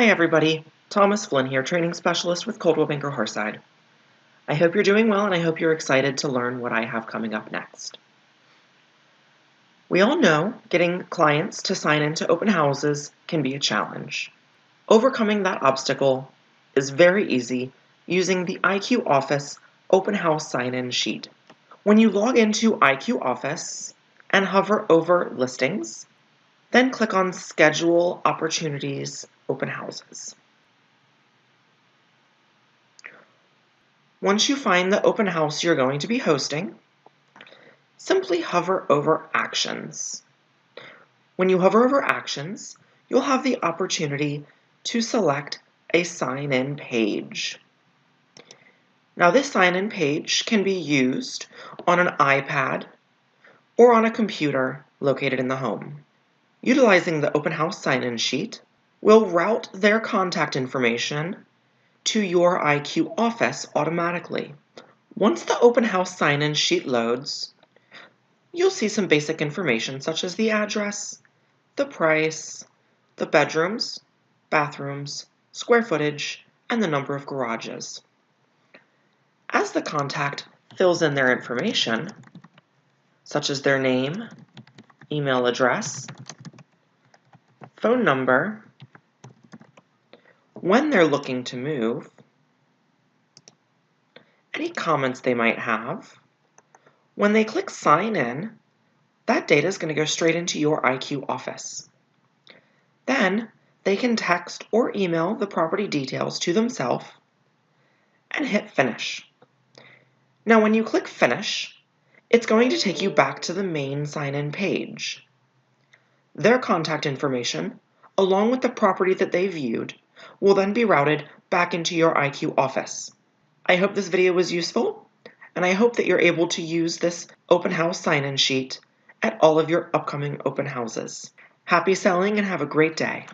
Hi everybody, Thomas Flynn here, training specialist with Coldwell+Banker Hearthside. I hope you're doing well and I hope you're excited to learn what I have coming up next. We all know getting clients to sign into open houses can be a challenge. Overcoming that obstacle is very easy using the IQ Office Open House Sign-In Sheet. When you log into IQ Office and hover over Listings, then click on Schedule Opportunities Open Houses. Once you find the open house you're going to be hosting, simply hover over Actions. When you hover over Actions, you'll have the opportunity to select a sign-in page. Now this sign-in page can be used on an iPad or on a computer located in the home. Utilizing the open house sign-in sheet will route their contact information to your IQ office automatically. Once the open house sign-in sheet loads, you'll see some basic information such as the address, the price, the bedrooms, bathrooms, square footage, and the number of garages. As the contact fills in their information, such as their name, email address, phone number, when they're looking to move, any comments they might have, when they click Sign In, that data is going to go straight into your IQ office. Then they can text or email the property details to themselves and hit Finish. Now when you click Finish, it's going to take you back to the main sign-in page. Their contact information, along with the property that they viewed, will then be routed back into your IQ office. I hope this video was useful, and I hope that you're able to use this open house sign-in sheet at all of your upcoming open houses. Happy selling and have a great day.